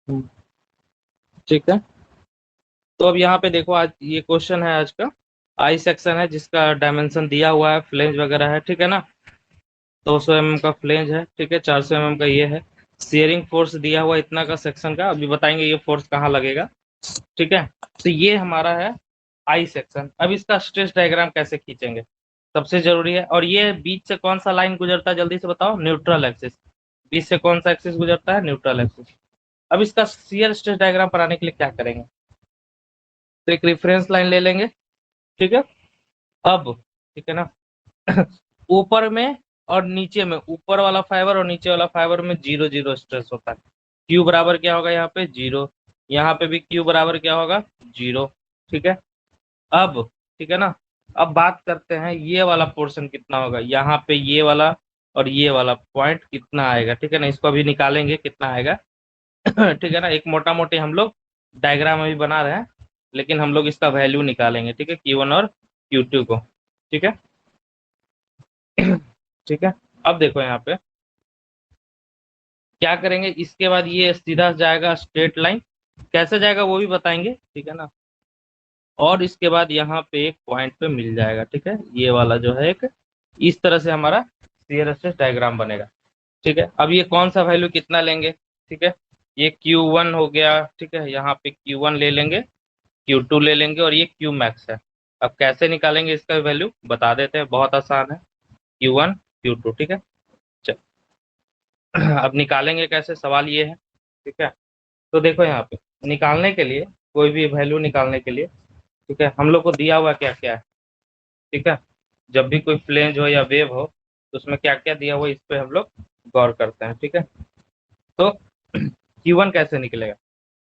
हम्म, ठीक है। तो अब यहाँ पे देखो, आज ये क्वेश्चन है आज का। आई सेक्शन है जिसका डायमेंशन दिया हुआ है, फ्लेंज वगैरह है, ठीक है ना। 200 mm का फ्लेंज है, ठीक है। 400 mm का ये है। शेयरिंग फोर्स दिया हुआ इतना का सेक्शन का, अभी बताएंगे ये फोर्स कहाँ लगेगा, ठीक है। तो ये हमारा है आई सेक्शन। अब इसका स्ट्रेस डायग्राम कैसे खींचेंगे, सबसे जरूरी है। और ये बीच से कौन सा लाइन गुजरता है, जल्दी से बताओ। Neutral axis. बीच से कौन सा एक्सिस गुजरता है, न्यूट्रल एक्सिस। अब इसका शियर स्ट्रेस डायग्राम बनाने के लिए क्या करेंगे, तो एक रेफरेंस लाइन ले लेंगे, ठीक है। अब ठीक है ना, ऊपर में और नीचे में, ऊपर वाला फाइबर और नीचे वाला फाइबर में जीरो जीरो स्ट्रेस होता है। क्यू बराबर क्या होगा यहाँ पे, जीरो। यहाँ पे भी क्यू बराबर क्या होगा, जीरो, ठीक है। अब ठीक है ना, अब बात करते हैं ये वाला पोर्शन कितना होगा, यहाँ पे ये वाला और ये वाला पॉइंट कितना आएगा, ठीक है ना। इसको अभी निकालेंगे कितना आएगा। ठीक है ना, एक मोटा मोटी हम लोग डायग्राम अभी बना रहे हैं, लेकिन हम लोग इसका वैल्यू निकालेंगे, ठीक है, Q1 और Q2 को, ठीक है। ठीक है। अब देखो यहाँ पे क्या करेंगे, इसके बाद ये सीधा जाएगा स्ट्रेट लाइन, कैसे जाएगा वो भी बताएंगे, ठीक है ना। और इसके बाद यहाँ पे एक पॉइंट पे मिल जाएगा, ठीक है, ये वाला जो है एक, इस तरह से हमारा शियर स्ट्रेस डायग्राम बनेगा, ठीक है। अब ये कौन सा वैल्यू कितना लेंगे, ठीक है, ये Q1 हो गया, ठीक है, यहाँ पे Q1 ले लेंगे, Q2 ले लेंगे, और ये Q मैक्स है। अब कैसे निकालेंगे इसका वैल्यू बता देते हैं, बहुत आसान है। Q1 Q2, ठीक है। चल, अब निकालेंगे कैसे, सवाल ये है, ठीक है। तो देखो यहाँ पे निकालने के लिए, कोई भी वैल्यू निकालने के लिए, ठीक है, हम लोग को दिया हुआ क्या क्या है, ठीक है। जब भी कोई फ्लेंज हो या वेव हो तो उसमें क्या क्या दिया हुआ है, इस पे हम लोग गौर करते हैं, ठीक है। तो Q1 कैसे निकलेगा,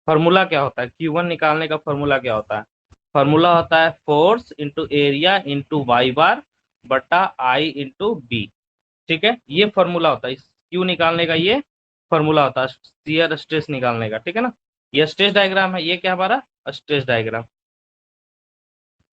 फॉर्मूला क्या होता है, Q1 निकालने का फॉर्मूला क्या होता है, फॉर्मूला होता है force into area into Y bar बटा आई इंटू बी, ठीक है। ये फॉर्मूला होता है, इस क्यू निकालने का ये फॉर्मूला होता है शियर स्ट्रेस निकालने का, ठीक है ना। ये स्ट्रेस डायग्राम है, ये क्या हमारा स्ट्रेस डायग्राम,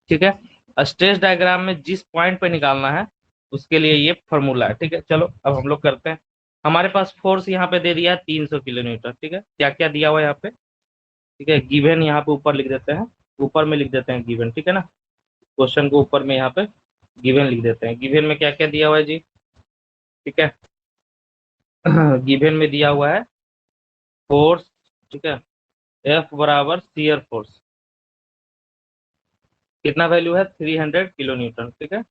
ठीक है। स्ट्रेस डायग्राम में जिस पॉइंट पे निकालना है उसके लिए ये फॉर्मूला है, ठीक है। चलो अब हम लोग करते हैं। हमारे पास फोर्स यहाँ पे दे दिया है 300 किलोमीटर, ठीक है। क्या क्या दिया हुआ है यहाँ पे, ठीक है, गिवन यहाँ पे ऊपर लिख देते हैं, ऊपर में लिख देते हैं गिवन, ठीक है ना। क्वेश्चन को ऊपर में यहाँ पे गिवन लिख देते हैं, गिवन में क्या क्या दिया हुआ है जी, ठीक है। गिवन में दिया हुआ है फोर्स, ठीक है, एफ बराबर शियर फोर्स, कितना वैल्यू है 300 किलो न्यूटन, ठीक है,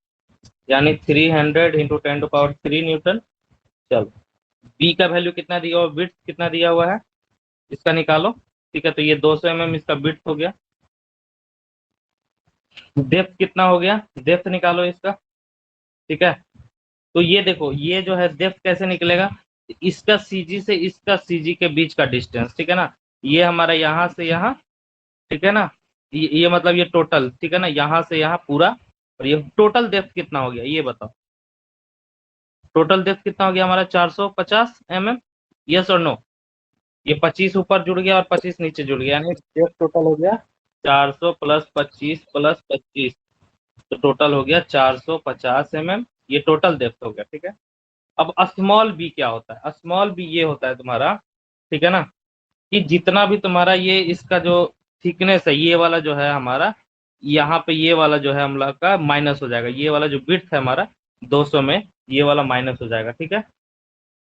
यानी 300 इंटू 10⁻³ न्यूटन। चलो, बी का वैल्यू कितना दिया हुआ, विड्थ कितना दिया हुआ है, इसका निकालो, ठीक है। तो ये 200 mm इसका विड्थ हो गया। डेप्थ कितना हो गया, डेप्थ निकालो इसका, ठीक है। तो ये देखो, ये जो है डेप्थ कैसे निकलेगा, इसका सीजी से इसका सीजी के बीच का डिस्टेंस, ठीक है ना। ये हमारा यहाँ से यहाँ, ठीक है ना, ये मतलब ये टोटल, ठीक है ना, यहाँ से यहाँ पूरा। और ये टोटल डेप्थ कितना हो गया, ये बताओ, टोटल डेप्थ कितना हो गया हमारा 450 mm, यस और नो। ये 25 ऊपर जुड़ गया और 25 नीचे जुड़ गया, यानी डेप्थ टोटल हो गया 400 प्लस 25 प्लस 25, तो टोटल हो गया 450 mm। ये टोटल डेप्थ हो गया, ठीक है। अब स्मॉल बी क्या होता है, स्मॉल बी ये होता है तुम्हारा, ठीक है ना, कि जितना भी तुम्हारा ये इसका जो थिकनेस है, ये वाला जो है हमारा, यहाँ पे ये वाला जो है हम लोग का माइनस हो जाएगा, ये वाला जो विड्थ है हमारा 200 में, ये वाला माइनस हो जाएगा, ठीक है।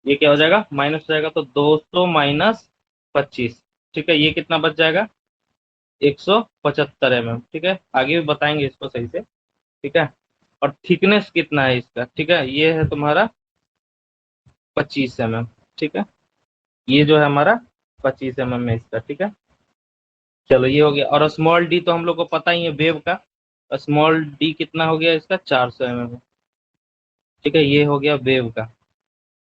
ये क्या हो जाएगा, माइनस हो जाएगा, तो 200 माइनस 25, ठीक है, ये कितना बच जाएगा 175 mm, ठीक है। आगे भी बताएंगे इसको सही से, ठीक है। और थिकनेस कितना है इसका, ठीक है, ये है तुम्हारा 25 mm, ठीक है। ये जो है हमारा 25 mm है इसका, ठीक है। चलो ये हो गया। और स्मॉल डी तो हम लोग को पता ही है वेव का, स्मॉल डी कितना हो गया इसका 400 mm, ठीक है। ये हो गया वेव का,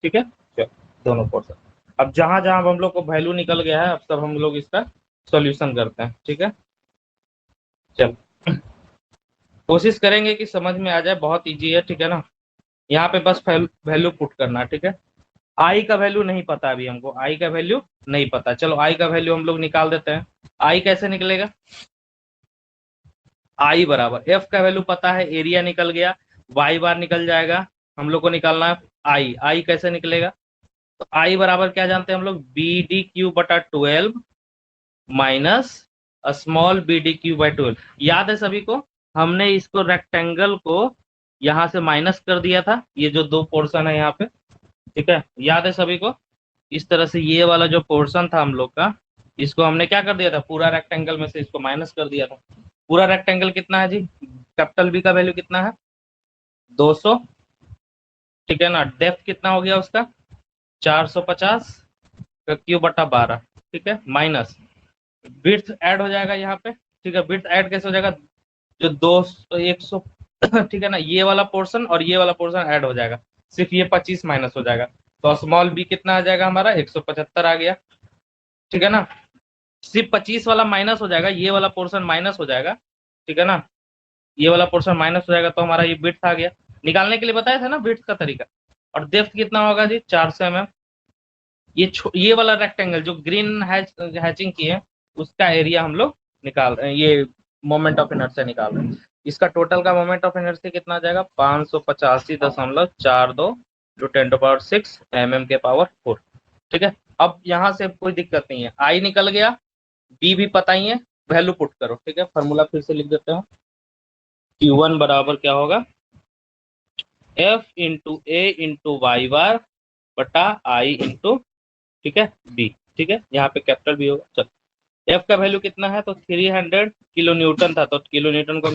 ठीक है। चलो, दोनों पोर्शन। अब जहां जहां हम लोग को वैल्यू निकल गया है, अब सब हम लोग इसका सॉल्यूशन करते हैं, ठीक है। चलो, कोशिश करेंगे कि समझ में आ जाए, बहुत इजी है, ठीक है ना। यहाँ पे बस वैल्यू पुट करना, ठीक है। आई का वैल्यू नहीं पता, अभी हमको आई का वैल्यू नहीं पता, चलो आई का वैल्यू हम लोग निकाल देते हैं। आई कैसे निकलेगा, आई बराबर एफ का वैल्यू पता है, एरिया निकल गया, वाई बार निकल जाएगा, हम लोग को निकालना है आई। आई कैसे निकलेगा, तो आई बराबर क्या जानते हैं हम लोग, बी डी क्यू बटा 12 minus small b d q by 12। याद है सभी को, हमने इसको रेक्टेंगल को यहां से माइनस कर दिया था, ये जो दो पोर्शन है यहाँ पे, ठीक है, याद है सभी को। इस तरह से ये वाला जो पोर्शन था हम लोग का, इसको हमने क्या कर दिया था, पूरा रेक्टेंगल में से इसको माइनस कर दिया था। पूरा रेक्टेंगल कितना है जी, कैपिटल बी का वैल्यू कितना है, 200, ठीक है ना। डेप्थ कितना हो गया उसका, 450 का क्यू बटा 12, ठीक है, माइनस विड्थ ऐड हो जाएगा यहाँ पे, ठीक है। विड्थ ऐड कैसे हो जाएगा, जो 200 100 ठीक है ना, ये वाला पोर्शन और ये वाला पोर्शन ऐड हो जाएगा, सिर्फ ये 25 माइनस हो जाएगा। तो स्मॉल बी कितना आ जाएगा हमारा, 175 आ गया, ठीक है ना। सिर्फ 25 वाला माइनस हो जाएगा, ये वाला पोर्शन माइनस हो जाएगा, ठीक है ना, ये वाला पोर्शन माइनस हो जाएगा, तो हमारा ये विड्थ आ गया। निकालने के लिए बताया था ना विड्थ का तरीका। और डेप्थ कितना होगा जी, 400 mm। ये वाला रेक्टेंगल जो ग्रीन हैचिंग की है, उसका एरिया हम लोग निकाल रहे हैं, ये मोमेंट ऑफ इनर्शिया निकाल रहे हैं। इसका टोटल का मोमेंट ऑफ इनर्शिया कितना आ जाएगा, 585.42 जो 10⁶ mm के पावर 4, ठीक है। अब यहाँ से कोई दिक्कत नहीं है, आई निकल गया, बी भी पता ही है, वैल्यू पुट करो, ठीक है। फॉर्मूला फिर से लिख देते हैं, Q1 बराबर क्या होगा, F इंटू ए इंटू वाई बार बटा आई इंटू, ठीक है, बी, ठीक है, यहाँ पे कैपिटल बी होगा। चलो, एफ का वैल्यू कितना है, तो 300 किलो न्यूटन था, तो किलो न्यूटन को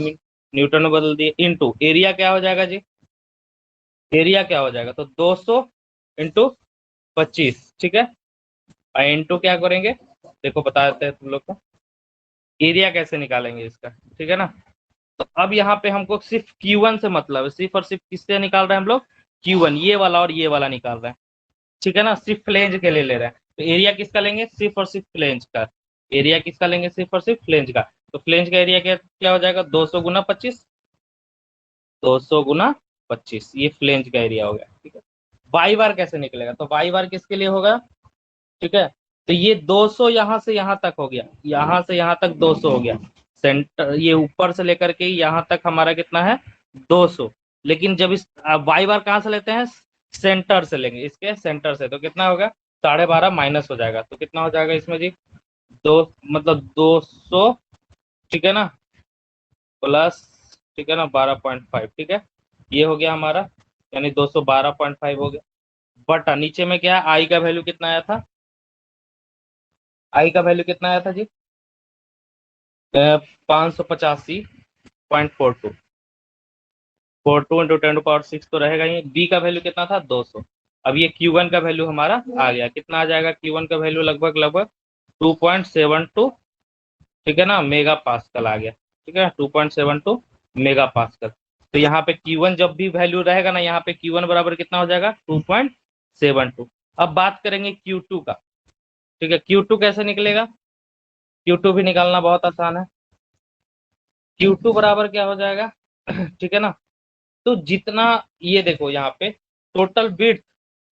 न्यूटन में बदल दिए, इंटू एरिया क्या हो जाएगा जी, एरिया क्या हो जाएगा, तो 200 इंटू 25, ठीक है। और इंटू क्या करेंगे, देखो बता देते हैं तुम लोग को एरिया कैसे निकालेंगे इसका, ठीक है ना। तो अब यहाँ पे हमको सिर्फ Q1 से मतलब है, सिर्फ और सिर्फ किससे निकाल रहे हैं हम लोग, Q1, ये वाला और ये वाला निकाल रहे हैं, ठीक है ना। सिर्फ फ्लेंज के लिए ले रहे हैं, तो एरिया किसका लेंगे, सिर्फ और सिर्फ फ्लेंज का। एरिया किसका लेंगे, सिर्फ और सिर्फ फ्लेंज का। तो फ्लेंज का एरिया क्या हो जाएगा, 200 गुना 25, 200 गुना 25, ये फ्लेंज का एरिया हो गया, ठीक है। वाई बार कैसे निकलेगा, तो वाई बार किसके लिए होगा, ठीक है। तो ये 200 यहाँ से यहाँ तक हो गया, यहाँ से यहाँ तक 200 हो गया, सेंटर ये ऊपर से लेकर के यहाँ तक हमारा कितना है, 200। लेकिन जब इस वाई बार कहाँ से लेते हैं, सेंटर से लेंगे, इसके सेंटर से, तो कितना होगा, 12.5 माइनस हो जाएगा, तो कितना हो जाएगा इसमें जी, दो मतलब 200, ठीक है ना, प्लस, ठीक है ना, 12.5, ठीक है, ये हो गया हमारा, यानी 212.5 हो गया। बट नीचे में क्या है, आई का वैल्यू कितना आया था, आई का वैल्यू कितना आया था जी, 585.42, 42 इंटू 10⁶ तो रहेगा ही। बी का वैल्यू कितना था, 200। अब ये Q1 का वैल्यू हमारा आ गया, कितना आ जाएगा Q1 का वैल्यू, लगभग लगभग 2.72, ठीक है ना, मेगा पास्कल आ गया, ठीक है, 2.72 मेगा पास्कल। तो यहाँ पे Q1 जब भी वैल्यू रहेगा ना, यहाँ पे Q1 बराबर कितना हो जाएगा, 2.72। अब बात करेंगे Q2 का, ठीक है। Q2 कैसे निकलेगा, Q2 भी निकालना बहुत आसान है। Q2 बराबर क्या हो जाएगा ठीक है ना, तो जितना, ये देखो यहाँ पे टोटल बिट्स,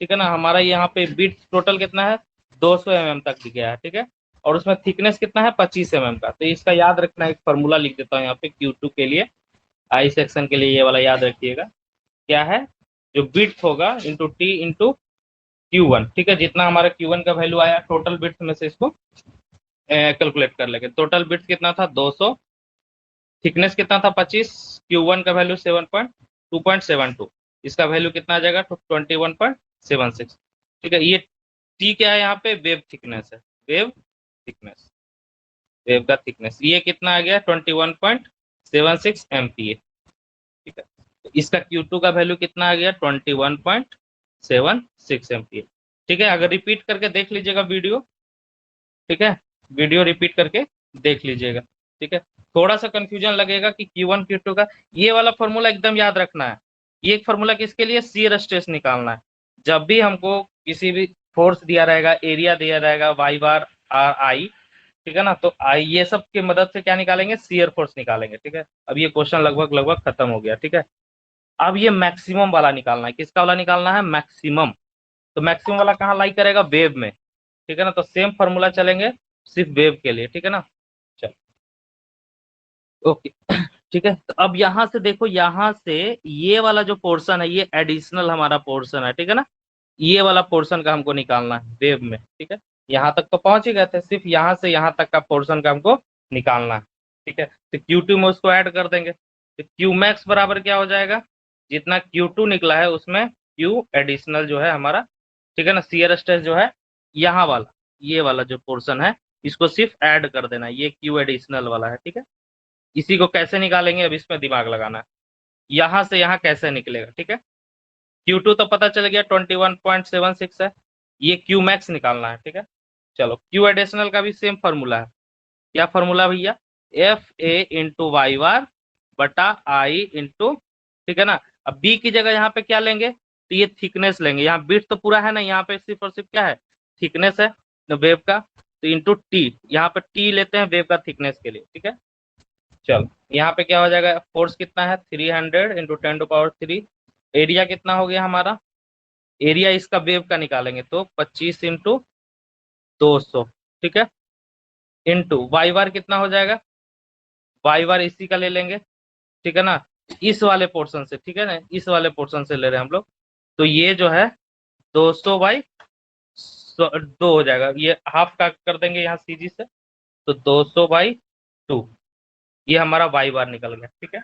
ठीक है ना, हमारा यहाँ पे बिट्स टोटल कितना है, 200 mm तक गया है, ठीक है। और उसमें थिकनेस कितना है, 25 mm का। तो इसका याद रखना, एक फॉर्मूला लिख देता हूँ यहाँ पे Q2 के लिए, आई सेक्शन के लिए, ये वाला याद रखिएगा, क्या है, जो बिट्स होगा इंटू टी इंटू Q1, ठीक है। जितना हमारा Q1 का वैल्यू आया टोटल बिट्स में से इसको कैलकुलेट कर लेंगे। टोटल बिट्स कितना था, 200, थिकनेस कितना था, 25, Q1 का वैल्यू 2.72, इसका वैल्यू कितना आ जाएगा, 21.76, ठीक है। ये टी क्या है, यहाँ पे वेव थिकनेस है, वेव थिकनेस, वेव का थिकनेस, ये कितना आ गया, 21.76 MPa, ठीक है। तो इसका Q2 का वैल्यू कितना आ गया, 21.76 MPa, ठीक है। अगर रिपीट करके देख लीजिएगा वीडियो, ठीक है, वीडियो रिपीट करके देख लीजिएगा, ठीक है। थोड़ा सा कंफ्यूजन लगेगा कि Q1 Q2 का, ये वाला फॉर्मूला एकदम याद रखना है। ये एक फॉर्मूला किसके लिए, शियर स्ट्रेस निकालना है। जब भी हमको किसी भी फोर्स दिया रहेगा, एरिया दिया रहेगा, वाई बार आर आई, ठीक है ना, तो आई ये सब की मदद से क्या निकालेंगे, शियर फोर्स निकालेंगे, ठीक है। अब ये क्वेश्चन लगभग लगभग खत्म हो गया, ठीक है। अब ये मैक्सिमम वाला निकालना है, किसका वाला निकालना है, मैक्सिमम। तो मैक्सिमम वाला कहाँ लाई करेगा, वेव में, ठीक है ना। तो सेम फॉर्मूला चलेंगे सिर्फ वेव के लिए, ठीक है ना। चल, ओके ठीक है। तो अब यहाँ से देखो, यहाँ से ये वाला जो पोर्शन है, ये एडिशनल हमारा पोर्शन है, ठीक है ना। ये वाला पोर्शन का हमको निकालना है वेव में, ठीक है। यहाँ तक तो पहुंच ही गए थे, सिर्फ यहाँ से यहाँ तक का पोर्शन का हमको निकालना है, ठीक है। तो Q2 में उसको ऐड कर देंगे, तो Q मैक्स बराबर क्या हो जाएगा, जितना Q2 निकला है उसमें Q एडिशनल जो है हमारा, ठीक है ना, शियर स्ट्रेस जो है यहाँ वाला, ये वाला जो पोर्शन है इसको सिर्फ ऐड कर देना है, ये Q एडिशनल वाला है, ठीक है। इसी को कैसे निकालेंगे, अब इसमें दिमाग लगाना है, यहाँ से यहाँ कैसे निकलेगा, ठीक है। Q2 तो पता चल गया 21.76 है, ये Q मैक्स निकालना है, ठीक है। चलो Q एडिशनल का भी सेम फॉर्मूला है, क्या फॉर्मूला भैया, F A into Y bar बटा आई इंटू, ठीक है ना। अब बी की जगह यहाँ पे क्या लेंगे, तो ये थिकनेस लेंगे, यहाँ बिट तो पूरा है ना, यहाँ पे सिर्फ और सिर्फ क्या है, थिकनेस है वेव का, तो इंटू टी, यहाँ पे टी लेते हैं वेव का थिकनेस के लिए, ठीक है। चलो यहाँ पे क्या हो जाएगा, फोर्स कितना है 300 इंटू 10⁻³ एरिया कितना हो गया हमारा, एरिया इसका वेव का निकालेंगे तो 25 इंटू 200, ठीक है, इंटू वाई बार कितना हो जाएगा, वाई बार इसी का ले लेंगे, ठीक है ना, इस वाले पोर्शन से, ठीक है ना, इस वाले पोर्शन से ले रहे हैं हम लोग, तो ये जो है 200/2 हो जाएगा, ये हाफ का कर देंगे यहाँ सीजी से, तो 200/2, ये हमारा वाई बार निकल गया, ठीक है।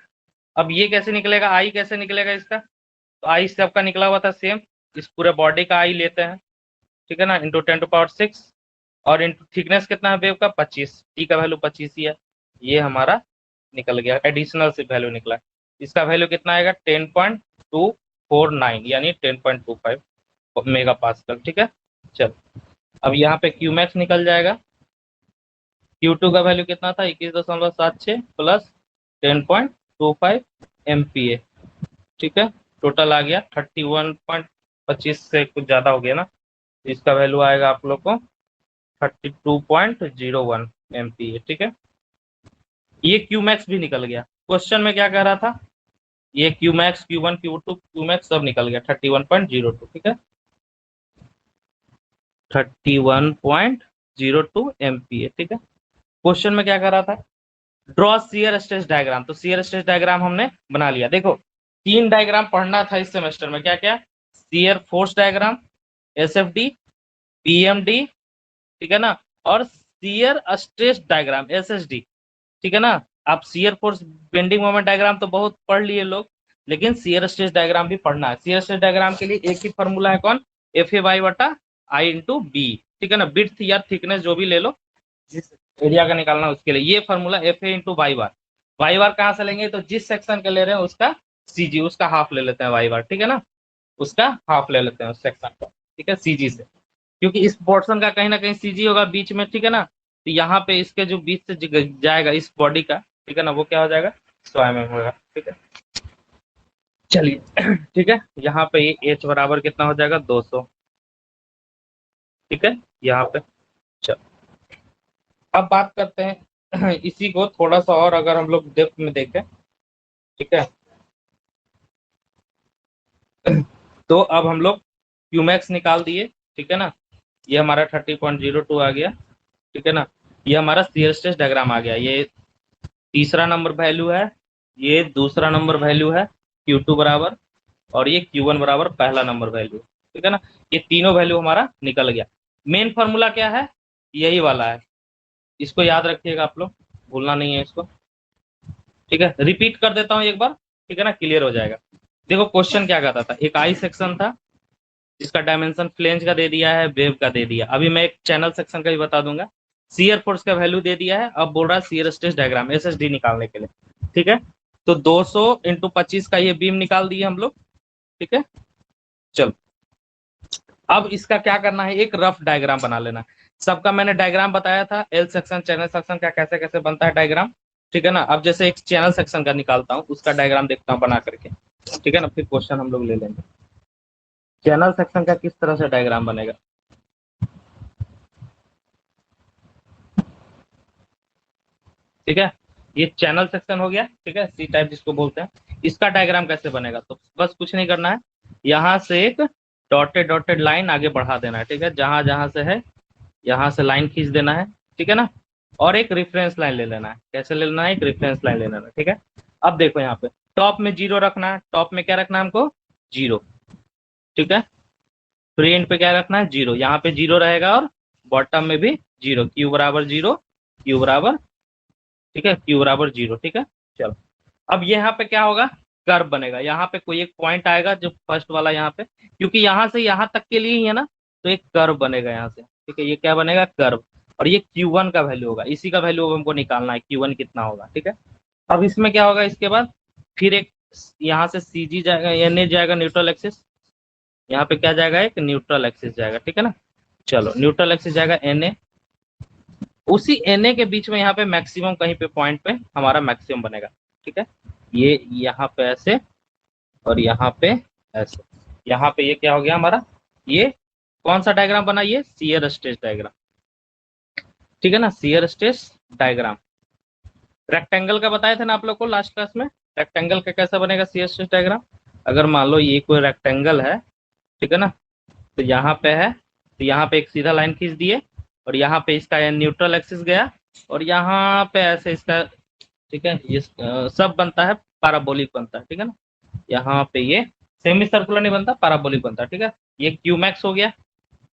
अब ये कैसे निकलेगा, आई कैसे निकलेगा इसका, तो आई सबका निकला हुआ था सेम, इस पूरे बॉडी का आई लेते हैं, ठीक है ना, इंटू 10⁻⁶, और इंटू थिकनेस कितना है वेव का 25, टी का वैल्यू 25 ही है, ये हमारा निकल गया, एडिशनल से वैल्यू निकला, इसका वैल्यू कितना आएगा 10.249 यानी 10.25 मेगा पास्कल, ठीक है। चल अब यहाँ पे क्यू मैक्स निकल जाएगा, Q2 का वैल्यू कितना था 21.76 प्लस 10.25 MPa, ठीक है, टोटल आ गया 31.25 से कुछ ज्यादा हो गया ना, तो इसका वैल्यू आएगा आप लोग को 32.01 MPa, ठीक है। ये Q मैक्स भी निकल गया, क्वेश्चन में क्या कह रहा था, ये Q max Q1 Q2 Q max सब निकल गया 31.02, ठीक है, 31.02 MPa, ठीक है। क्वेश्चन में क्या कर रहा था, ड्रॉ शियर स्ट्रेस डायग्राम, तो शियर स्ट्रेस डायग्राम हमने बना लिया, देखो 3 डायग्राम पढ़ना था इस सेमेस्टर में, क्या क्या, shear force diagram, SFD, PMD, ठीक है ना, और शियर स्ट्रेस डायग्राम SSD, ठीक है ना। आप shear force bending moment diagram तो बहुत पढ़ लिए लोग, लेकिन शियर स्ट्रेस डायग्राम भी पढ़ना है, शियर स्ट्रेस डायग्राम के लिए एक ही फॉर्मूला है, कौन, FA/I इंटू बी, ठीक है ना, बिड्थ या थिकनेस जो भी ले लो, जिस एरिया का निकालना है उसके लिए ये फॉर्मूला FA इंटू वाई बार, वाई बार कहाँ से लेंगे, तो जिस सेक्शन का ले रहे हैं उसका CG, उसका हाफ ले लेते हैं वाई बार, ठीक है ना, उसका हाफ ले लेते हैं उस सेक्शन का, ठीक है, CG से, क्योंकि इस पोर्शन का कहीं ना कहीं CG होगा बीच में, ठीक है ना, तो यहाँ पे इसके जो बीच से जाएगा इस बॉडी का, ठीक है ना, वो क्या हो जाएगा 100 mm होगा, ठीक है। चलिए ठीक है, यहाँ पे ये H बराबर कितना हो जाएगा 200, ठीक है, यहाँ पे। चलो अब बात करते हैं इसी को थोड़ा सा और अगर हम लोग डेप्थ में देखें, ठीक है, तो अब हम लोग क्यूमैक्स निकाल दिए, ठीक है ना, ये हमारा 30.02 आ गया, ठीक है ना, ये हमारा शियर स्ट्रेस डायग्राम आ गया, ये तीसरा नंबर वैल्यू है, ये दूसरा नंबर वैल्यू है Q2 बराबर, और ये Q1 बराबर पहला नंबर वैल्यू, ठीक है ना, ये तीनों वैल्यू हमारा निकल गया। मेन फॉर्मूला क्या है, यही वाला है, इसको याद रखिएगा आप लोग, भूलना नहीं है इसको, ठीक है। रिपीट कर देता हूँ एक बार, ठीक है ना, क्लियर हो जाएगा। देखो क्वेश्चन क्या कहता था, एक आई सेक्शन था जिसका डायमेंशन फ्लेंज का दे दिया है, वेव का दे दिया, अभी मैं एक चैनल सेक्शन का भी बता दूंगा, शियर फोर्स का वैल्यू दे दिया है, अब बोल रहा है शियर स्ट्रेस डायग्राम SSD निकालने के लिए, ठीक है। तो 200 इंटू 25 का ये बीम निकाल दिए हम लोग, ठीक है। चलो अब इसका क्या करना है, एक रफ डायग्राम बना लेना, सबका मैंने डायग्राम बताया था, एल सेक्शन चैनल सेक्शन का कैसे कैसे बनता है डायग्राम, ठीक है ना। अब जैसे एक चैनल सेक्शन का निकालता हूँ, उसका डायग्राम देखता हूँ बना करके, ठीक है ना, फिर क्वेश्चन हम लोग ले लेंगे। चैनल सेक्शन का किस तरह से डायग्राम बनेगा, ठीक है, ये चैनल सेक्शन हो गया, ठीक है, सी टाइप जिसको बोलते हैं, इसका डायग्राम कैसे बनेगा, तो बस कुछ नहीं करना है, यहाँ से एक डॉटेड डॉटेड लाइन आगे बढ़ा देना है, ठीक है, जहां जहां से है यहाँ से लाइन खींच देना है, ठीक है ना, और एक रेफरेंस लाइन ले लेना है, कैसे ले लेना है, एक रेफरेंस लाइन ले लेना है, ठीक है। अब देखो यहाँ पे टॉप में 0 रखना है, टॉप में क्या रखना है हमको 0, ठीक है, फ्री एंड पे क्या रखना है, 0, यहाँ पे 0 रहेगा और बॉटम में भी 0, क्यू बराबर 0, क्यू बराबर, ठीक है, क्यू बराबर 0, ठीक है। चलो अब यहाँ पे क्या होगा, कर्व बनेगा, यहाँ पे कोई एक पॉइंट आएगा जो फर्स्ट वाला यहाँ पे, क्योंकि यहाँ से यहाँ तक के लिए ही है ना, तो एक कर्व बनेगा यहाँ से, ठीक है, ये क्या बनेगा, कर्व, और ये Q1 का वैल्यू होगा, इसी का वैल्यू हमको निकालना है, Q1 कितना होगा, ठीक है। अब इसमें क्या होगा, इसके बाद फिर एक यहाँ से CG जाएगा, NA जाएगा न्यूट्रल एक्सिस, यहाँ पे क्या जाएगा, एक न्यूट्रल एक्सिस जाएगा, ठीक है ना। चलो न्यूट्रल एक्सिस जाएगा NA, उसी NA के बीच में यहाँ पे मैक्सिमम कहीं पे पॉइंट पे हमारा मैक्सिमम बनेगा, ठीक है। ये यहाँ पे ऐसे और यहाँ पे ऐसे, यहाँ पे ये क्या हो गया हमारा, ये कौन सा डायग्राम बना, ये शियर स्ट्रेस डायग्राम, ठीक है ना, शियर स्ट्रेस डायग्राम। रेक्टेंगल का बताए थे ना आप लोग को लास्ट क्लास में, रेक्टेंगल का कैसा बनेगा शियर स्ट्रेस डायग्राम। अगर मान लो ये कोई रेक्टेंगल है, ठीक है ना, तो यहाँ पे है, तो यहाँ पे एक सीधा लाइन खींच दिए, और यहाँ पे इसका न्यूट्रल एक्सिस गया, और यहाँ पे ऐसे इसका, ठीक है, ये सब बनता है पैराबोलिक बनता है, ठीक है ना। यहाँ पे ये सेमी सर्कुलर नहीं बनता, पैराबोलिक बनता है, ठीक है। ये क्यू मैक्स हो गया,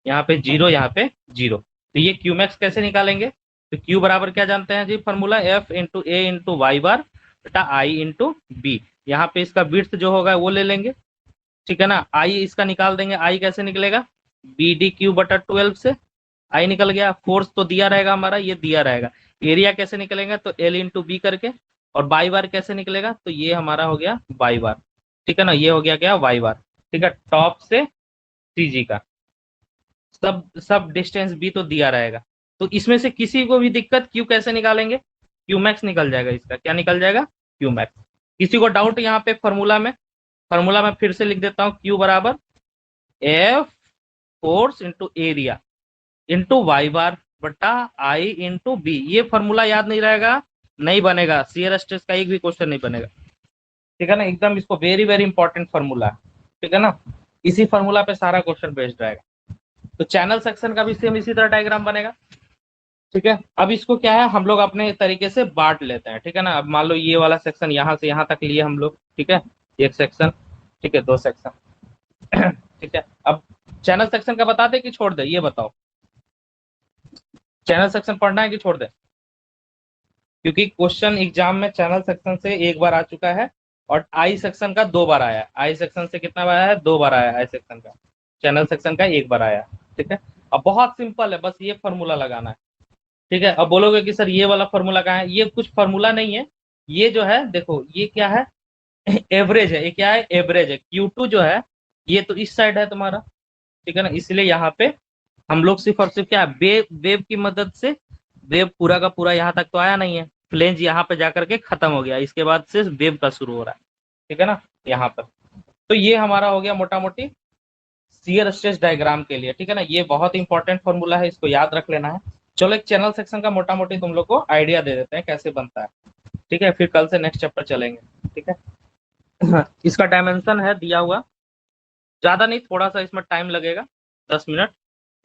यहाँ पे 0, यहाँ पे 0, तो ये क्यू मैक्स कैसे निकालेंगे, तो क्यू बराबर क्या जानते हैं जी, फॉर्मूला F इंटू ए इंटू वाई बार बटा आई इंटू बी। यहाँ पे इसका विड्थ जो होगा वो ले लेंगे, ठीक है ना, आई इसका निकाल देंगे, आई कैसे निकलेगा, BD³ बटा 12 से आई निकल गया, फोर्स तो दिया रहेगा हमारा, ये दिया रहेगा, एरिया कैसे निकलेगा, तो L इंटू बी करके, और बाई बार कैसे निकलेगा, तो ये हमारा हो गया बाई बार, ठीक है ना, ये हो गया क्या, वाई बार, ठीक है। टॉप से CG का सब डिस्टेंस भी तो दिया रहेगा, तो इसमें से किसी को भी दिक्कत, क्यू कैसे निकालेंगे, क्यू मैक्स निकल जाएगा, इसका क्या निकल जाएगा, क्यू मैक्स। किसी को डाउट यहाँ पे फॉर्मूला में फिर से लिख देता हूँ, क्यू बराबर F force into area into Y bar बटा आई इंटू बी। ये फॉर्मूला याद नहीं रहेगा, नहीं बनेगा, शियर स्ट्रेस का एक भी क्वेश्चन नहीं बनेगा, ठीक है ना, एकदम इसको वेरी वेरी इंपॉर्टेंट फॉर्मूला है, ठीक है ना, इसी फॉर्मूला पे सारा क्वेश्चन बेस्ड रहेगा। तो चैनल सेक्शन का भी सेम इसी तरह डायग्राम बनेगा, ठीक है। अब इसको क्या है, हम लोग अपने तरीके से बांट लेते हैं, ठीक है ना। अब मान लो ये वाला सेक्शन यहाँ से यहाँ तक लिए हम लोग, ठीक है, एक सेक्शन, ठीक है, 2 सेक्शन, ठीक है। अब चैनल सेक्शन का बता दे कि छोड़ दे, ये बताओ, चैनल सेक्शन पढ़ना है कि छोड़ दे, क्योंकि क्वेश्चन एग्जाम में चैनल सेक्शन से एक बार आ चुका है, और आई सेक्शन का 2 बार आया है, आई सेक्शन से कितना बार आया है, 2 बार आया है आई सेक्शन का, चैनल सेक्शन का 1 बार आया, ठीक है। अब बहुत सिंपल है, बस ये फॉर्मूला लगाना है, ठीक है। अब बोलोगे कि सर ये वाला फॉर्मूला कहाँ है, ये कुछ फॉर्मूला नहीं है, ये जो है देखो, ये क्या है, एवरेज है, ये क्या है, एवरेज है, Q2 जो है ये तो इस साइड है तुम्हारा, ठीक है ना, इसलिए यहाँ पे हम लोग सिर्फ और सिर्फ क्या है, वेव की मदद से, वेव पूरा का पूरा यहाँ तक तो आया नहीं है, फ्लेंज यहाँ पे जाकर के खत्म हो गया, इसके बाद से वेव का शुरू हो रहा है, ठीक है ना, यहाँ पर। तो ये हमारा हो गया मोटा मोटी शियर स्ट्रेस डायग्राम के लिए, ठीक है ना, ये बहुत इंपॉर्टेंट फॉर्मूला है, इसको याद रख लेना है। चलो एक चैनल सेक्शन का मोटा मोटी तुम लोग को आइडिया दे देते हैं कैसे बनता है, ठीक है, फिर कल से नेक्स्ट चैप्टर चलेंगे, ठीक है। इसका डायमेंशन है दिया हुआ, ज्यादा नहीं, थोड़ा सा इसमें टाइम लगेगा, 10 मिनट,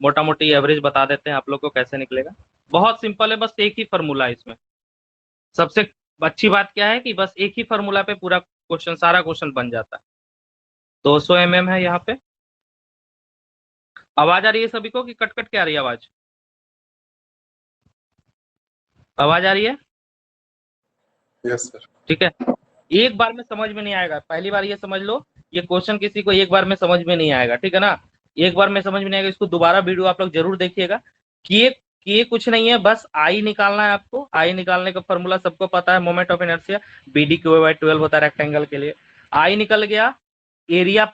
मोटा मोटी एवरेज बता देते हैं आप लोग को कैसे निकलेगा, बहुत सिंपल है, बस एक ही फॉर्मूला है इसमें। सबसे अच्छी बात क्या है कि बस एक ही फॉर्मूला पे पूरा क्वेश्चन, सारा क्वेश्चन बन जाता है। 200 mm है यहाँ पे। आवाज आ रही है सभी को कि कट कट के आ रही है आवाज, आवाज आ रही है, यस सर। ठीक है। एक बार में समझ में नहीं आएगा, पहली बार ये समझ लो, ये क्वेश्चन किसी को एक बार में समझ में नहीं आएगा, ठीक है ना, एक बार में समझ में नहीं आएगा, इसको दोबारा वीडियो आप लोग जरूर देखिएगा। कि कुछ नहीं है, बस आई निकालना है आपको, आई निकालने का फॉर्मूला सबको पता है, मोमेंट ऑफ इनर्शिया BD/12 होता है रेक्टेंगल के लिए। आई निकल गया, एरिया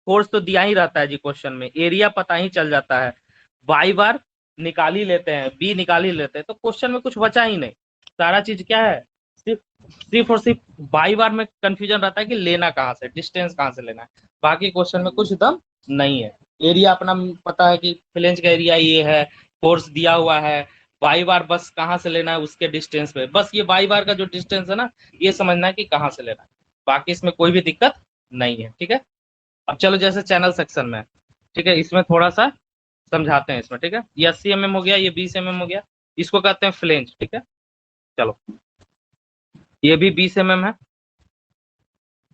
फोर्स तो दिया ही रहता है जी क्वेश्चन में, एरिया पता ही चल जाता है, वाई बार निकाल ही लेते हैं, बी निकाल ही लेते हैं, तो क्वेश्चन में कुछ बचा ही नहीं, सारा चीज क्या है, सिर्फ और सिर्फ बाई बार में कंफ्यूजन रहता है कि लेना कहाँ से, डिस्टेंस कहाँ से लेना है, बाकी क्वेश्चन में कुछ दम नहीं है। एरिया अपना पता है कि फ्लेंज का एरिया ये है, फोर्स दिया हुआ है, बाई बार बस कहाँ से लेना है उसके डिस्टेंस पे, बस ये बाई बार का जो डिस्टेंस है ना, ये समझना है कि कहाँ से लेना है, बाकी इसमें कोई भी दिक्कत नहीं है, ठीक है। अब चलो जैसे चैनल सेक्शन में, ठीक है, इसमें थोड़ा सा समझाते हैं इसमें, ठीक है। ये 80 mm हो गया, ये 20 mm हो गया, इसको कहते हैं फ्लेंज, ठीक है। चलो ये भी 20 mm है,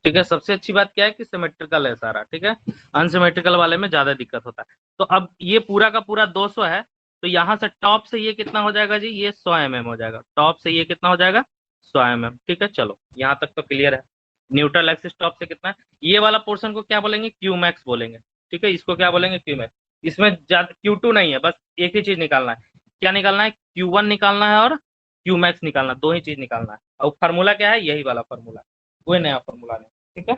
ठीक है। सबसे अच्छी बात क्या है कि सिमेट्रिकल है सारा, ठीक है, अनसिमेट्रिकल वाले में ज्यादा दिक्कत होता है। तो अब ये पूरा का पूरा 200 है, तो यहाँ से टॉप से ये कितना हो जाएगा जी, ये 100 mm हो जाएगा, टॉप से ये कितना हो जाएगा 100 mm, ठीक है। चलो यहाँ तक तो क्लियर है। न्यूट्रल एक्सिस टॉप से कितना है, ये वाला पोर्शन को क्या बोलेंगे, क्यू मैक्स बोलेंगे, ठीक है, इसको क्या बोलेंगे, क्यू मैक्स। इसमें ज्यादा Q2 नहीं है, बस एक ही चीज निकालना है, क्या निकालना है, Q1 निकालना है और क्यू मैक्स निकालना, दो ही चीज निकालना है। और फार्मूला क्या है, यही वाला फार्मूला, कोई नया फार्मूला नहीं, ठीक है।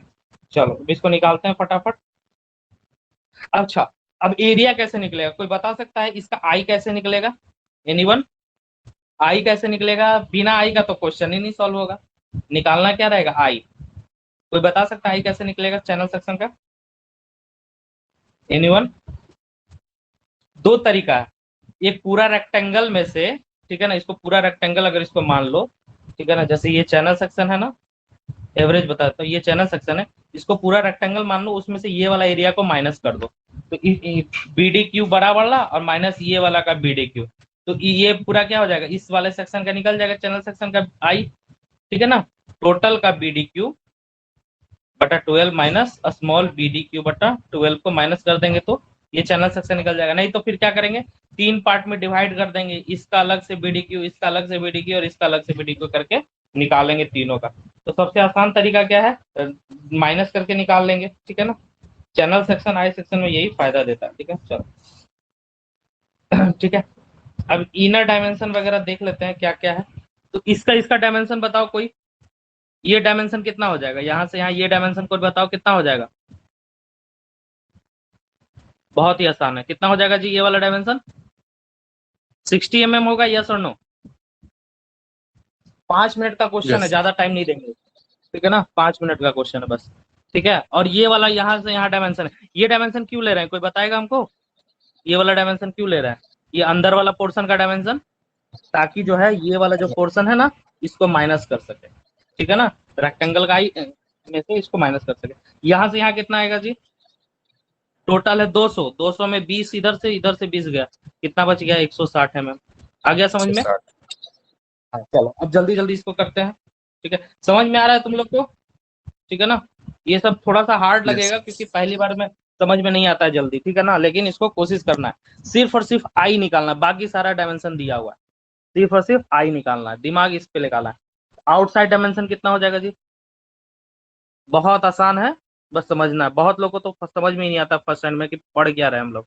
चलो अब इसको निकालते हैं फटाफट। अच्छा, अब एरिया कैसे निकलेगा, कोई बता सकता है इसका आई कैसे निकलेगा, एनीवन, आई कैसे निकलेगा, बिना आई का तो क्वेश्चन ही नहीं सॉल्व होगा, निकालना क्या रहेगा, आई। कोई बता सकता है आई कैसे निकलेगा चैनल सेक्शन का, एनीवन। दो तरीका है, एक पूरा रेक्टेंगल में से, ठीक है ना, इसको पूरा रेक्टेंगल अगर इसको मान लो, ठीक है ना, जैसे ये चैनल सेक्शन है ना, एवरेज बताता हूँ, ये चैनल सेक्शन है, इसको पूरा रेक्टेंगल मान लो, उसमें से ये वाला एरिया को माइनस कर दो, तो बी डी क्यू बराबर ला और माइनस ये वाला का बी डी क्यू, तो ये पूरा क्या हो जाएगा, इस वाले सेक्शन का निकल जाएगा चैनल सेक्शन का आई, ठीक है ना, टोटल का बी डी क्यू बटा 12 minus small b d q बटा 12 को माइनस कर देंगे तो ये चैनल सेक्शन निकल जाएगा। नहीं तो फिर क्या करेंगे, तीन पार्ट में डिवाइड कर देंगे, इसका अलग से बी डी क्यू, इसका अलग से बी डी क्यू और इसका अलग से बी डी क्यू करके निकालेंगे तीनों का। तो सबसे आसान तरीका क्या है, माइनस करके निकाल लेंगे, ठीक है ना, चैनल सेक्शन आई सेक्शन में यही फायदा देता है, ठीक है। चलो ठीक है, अब इनर डायमेंशन वगैरह देख लेते हैं क्या क्या है। तो इसका इसका डायमेंशन बताओ कोई, ये डायमेंशन कितना हो जाएगा, यहाँ से यहाँ ये डायमेंशन कोई बताओ कितना हो जाएगा, बहुत ही आसान है, कितना हो जाएगा जी ये वाला डायमेंशन, 60 mm होगा, यस और नो। 5 मिनट का क्वेश्चन है, यस ज्यादा टाइम नहीं देंगे, ठीक है ना, 5 मिनट का क्वेश्चन है बस, ठीक है। और ये वाला यहाँ से यहाँ डायमेंशन है, ये डायमेंशन क्यों ले रहे हैं, कोई बताएगा हमको, ये वाला डायमेंशन क्यों ले रहे हैं, ये अंदर वाला पोर्शन का डायमेंशन, ताकि जो है ये वाला जो पोर्शन है ना, इसको माइनस कर सके, ठीक है ना, रेक्टेंगल का आई में से इसको माइनस कर सके। यहाँ से यहाँ कितना आएगा जी, टोटल है 200, 200 में 20 इधर से 20 गया, कितना बच गया, 160 mm। आ गया समझ में, 160। हाँ, चलो अब जल्दी जल्दी इसको करते हैं, ठीक है, समझ में आ रहा है तुम लोग को, ठीक है ना। ये सब थोड़ा सा हार्ड यस लगेगा क्योंकि पहली बार में समझ में नहीं आता है जल्दी, ठीक है ना, लेकिन इसको कोशिश करना है, सिर्फ और सिर्फ आई निकालना है, बाकी सारा डायमेंशन दिया हुआ है, सिर्फ और सिर्फ आई निकालना है, दिमाग इस पे लगाना है। आउटसाइड डायमेंशन कितना हो जाएगा जी, बहुत आसान है, बस समझना है, बहुत लोगों को तो समझ में ही नहीं आता फर्स्ट टाइम में कि पढ़ क्या रहे हम लोग।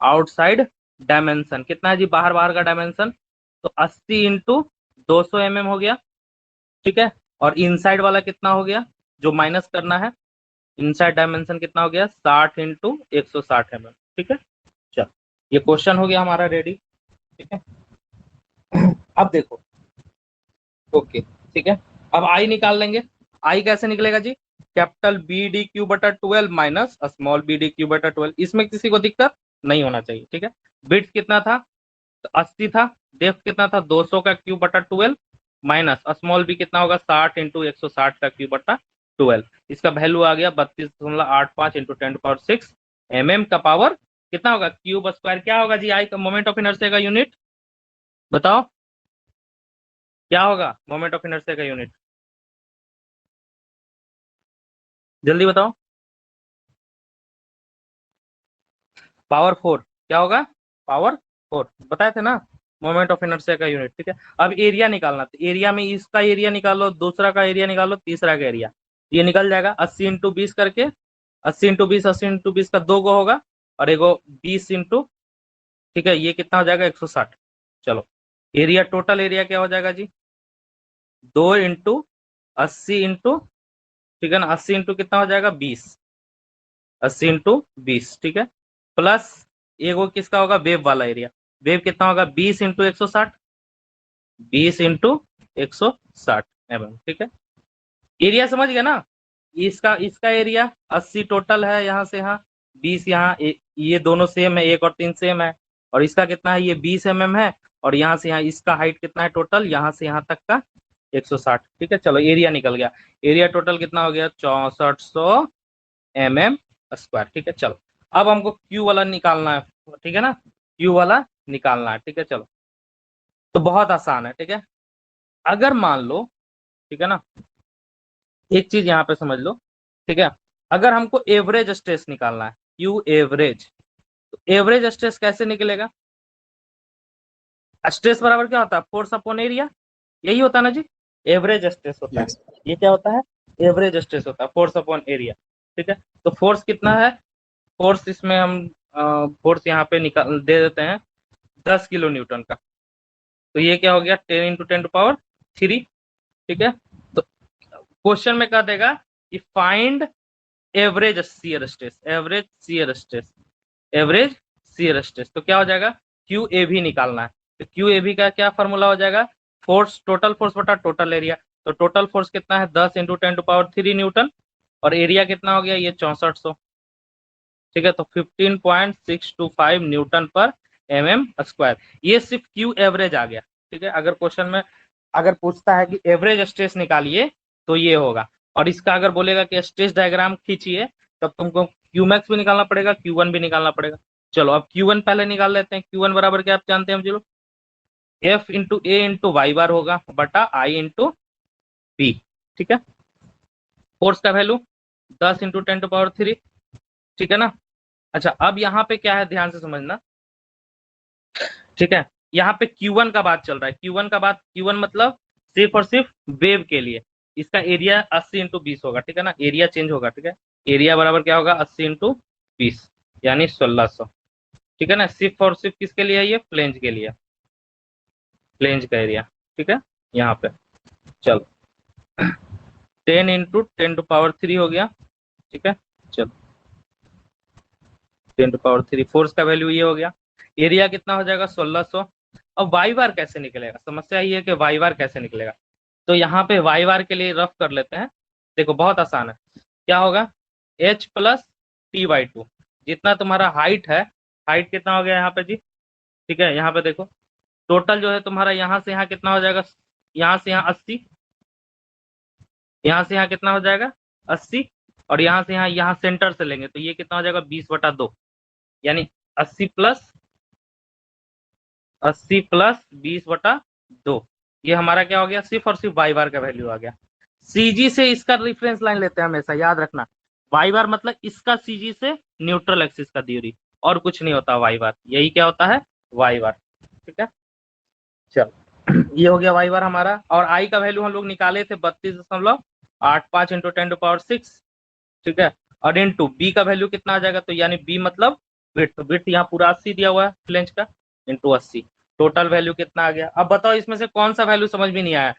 आउटसाइड डायमेंशन कितना है जी, बाहर बाहर का डायमेंशन, तो 80 इंटू 200 mm हो गया, ठीक है। और इनसाइड वाला कितना हो गया, जो माइनस करना है, इनसाइड डायमेंशन कितना हो गया, 60 इंटू 160 mm, ठीक है। चल ये क्वेश्चन हो गया हमारा रेडी, ठीक है। अब देखो, ओके ठीक है, अब आई निकाल लेंगे, आई कैसे निकलेगा जी, कैपिटल बी डी क्यू बटा 12 minus small b d q बटा 12, इसमें किसी को दिक्कत नहीं होना चाहिए, ठीक है। बिट्स कितना था, तो 80 था, डेप्थ कितना था, 200 का क्यू बटा 12 माइनस स्मॉल बी कितना होगा, 60 इंटू 160 का क्यू बटा 12, इसका वैल्यू आ गया 32.85 इंटू 10⁶ mm का पावर कितना होगा, क्यूब स्क्वायर, क्या होगा जी आई का मोमेंट ऑफ इनर्शिया का यूनिट, बताओ क्या होगा मोमेंट ऑफ इनर्शिया का यूनिट, जल्दी बताओ, पावर 4, क्या होगा, पावर 4, बताए थे ना, मोमेंट ऑफ इनर्शिया का यूनिट, ठीक है। अब एरिया निकालना, तो एरिया में इसका एरिया निकालो, दूसरा का एरिया निकालो, तीसरा का एरिया, ये निकल जाएगा 80 इंटू 20 करके, 80 इंटू 20, 80 इंटू 20 का 2 गो होगा और एगो 20 इंटू, ठीक है, ये कितना हो जाएगा 160। चलो एरिया, टोटल एरिया क्या हो जाएगा जी, 2 इंटू 80 इंटू, ठीक है ना, 80 इंटू कितना हो जाएगा 20, 80 इंटू 20, ठीक है, प्लस एगो किसका होगा, वेव वाला एरिया, वेव कितना होगा 20 इंटू 160, 20 इंटू 160 mm, ठीक है। एरिया समझ गया ना, इसका इसका एरिया 80 टोटल है, यहाँ से यहाँ 20, यहाँ ये दोनों सेम है, 1 और 3 सेम है, और इसका कितना है, ये 20 mm है, और यहाँ से यहाँ इसका हाइट कितना है टोटल, यहाँ से यहाँ तक का 160, ठीक है। चलो एरिया निकल गया, एरिया टोटल कितना हो गया 6400 mm स्क्वायर, ठीक है। चलो अब हमको क्यू वाला निकालना है, ठीक है ना, क्यू वाला निकालना है, ठीक है। चलो तो बहुत आसान है, ठीक है। अगर मान लो, ठीक है ना, एक चीज यहाँ पे समझ लो, ठीक है। अगर हमको एवरेज स्ट्रेस निकालना है, क्यू एवरेज, तो एवरेज स्ट्रेस कैसे निकलेगा? स्ट्रेस बराबर क्या होता है? फोर्स अपॉन एरिया, यही होता है ना जी, एवरेज स्ट्रेस होता है। यस ये क्या होता है? एवरेज स्ट्रेस होता है, फोर्स अपॉन एरिया। ठीक है, तो फोर्स कितना है? फोर्स इसमें हम फोर्स यहाँ पे निकाल दे देते हैं 10 किलो न्यूटन का, तो ये क्या हो गया 10 × 10⁻³ ठीक है। तो क्वेश्चन में कह देगा कि find average shear stress, average shear stress, average shear stress, तो क्या हो जाएगा क्यू ए भी निकालना है। तो क्यू ए भी का क्या फॉर्मूला हो जाएगा? फोर्स, टोटल फोर्स बटा टोटल एरिया। तो टोटल फोर्स कितना है 10 × 10⁻³ न्यूटन, और एरिया कितना हो गया ये 6400। ठीक है, तो 15.625 न्यूटन पर mm²। ये सिर्फ क्यू एवरेज आ गया। ठीक है, अगर क्वेश्चन में अगर पूछता है कि एवरेज स्ट्रेस निकालिए तो ये होगा, और इसका अगर बोलेगा कि स्ट्रेस डायग्राम खींचिए तब तुमको क्यू मैक्स भी निकालना पड़ेगा, Q1 भी निकालना पड़ेगा। चलो अब Q1 पहले निकाल लेते हैं। Q1 बराबर क्या आप जानते हैं हम चलो, F × A × वाई बार होगा बटा I × P। ठीक है, फोर्स का वैल्यू 10 × 10⁻³ ठीक है ना। अच्छा, अब यहाँ पे क्या है ध्यान से समझना। ठीक है, यहाँ पे Q1 का बात चल रहा है, Q1 का बात, Q1 मतलब सिर्फ और सिर्फ वेव के लिए, इसका एरिया 80 × 20 होगा। ठीक है ना, एरिया चेंज होगा। ठीक है, एरिया बराबर क्या होगा 80 × 20 यानी 1600। ठीक है ना, सिर्फ और सिर्फ किसके लिए है ये? फ्लेंज के लिए, फ्लेंज का एरिया। ठीक है, यहाँ पे चलो 10 × 10⁻³ हो गया। ठीक है, चलो 10⁻³ फोर्स का वैल्यू ये हो गया, एरिया कितना हो जाएगा 1600। अब वाई बार कैसे निकलेगा? समस्या ये है कि वाई बार कैसे निकलेगा। तो यहाँ पे वाई बार के लिए रफ कर लेते हैं। देखो बहुत आसान है, क्या होगा h + t/2, जितना तुम्हारा हाइट है, हाइट कितना हो गया यहाँ पे जी? ठीक है, यहाँ पे देखो टोटल जो है तुम्हारा यहाँ से यहाँ कितना हो जाएगा, यहाँ से यहाँ 80, यहाँ से यहाँ कितना हो जाएगा 80, और यहाँ से यहाँ सेंटर से लेंगे तो ये कितना हो जाएगा 20/2, यानी 80 + 20/2, ये हमारा क्या हो गया? सिर्फ और सिर्फ वाई बार का वैल्यू आ गया। सीजी से इसका रेफरेंस लाइन लेते हैं हमेशा, याद रखना। वाई बार मतलब इसका सीजी से न्यूट्रल एक्सिस का दूरी, और कुछ नहीं होता वाई बार, यही क्या होता है वाई बार। ठीक है, चलो ये हो गया वाई बार हमारा। और आई का वैल्यू हम लोग निकाले थे 32.85 × 10⁻6। ठीक है, और इनटू बी का वैल्यू कितना आ जाएगा? तो यानी बी मतलब विड्थ, तो विड्थ यहाँ पूरा 80 दिया हुआ है फ्लेंज का, इनटू 80, टोटल वैल्यू कितना आ गया? अब बताओ इसमें से कौन सा वैल्यू समझ में नहीं आया?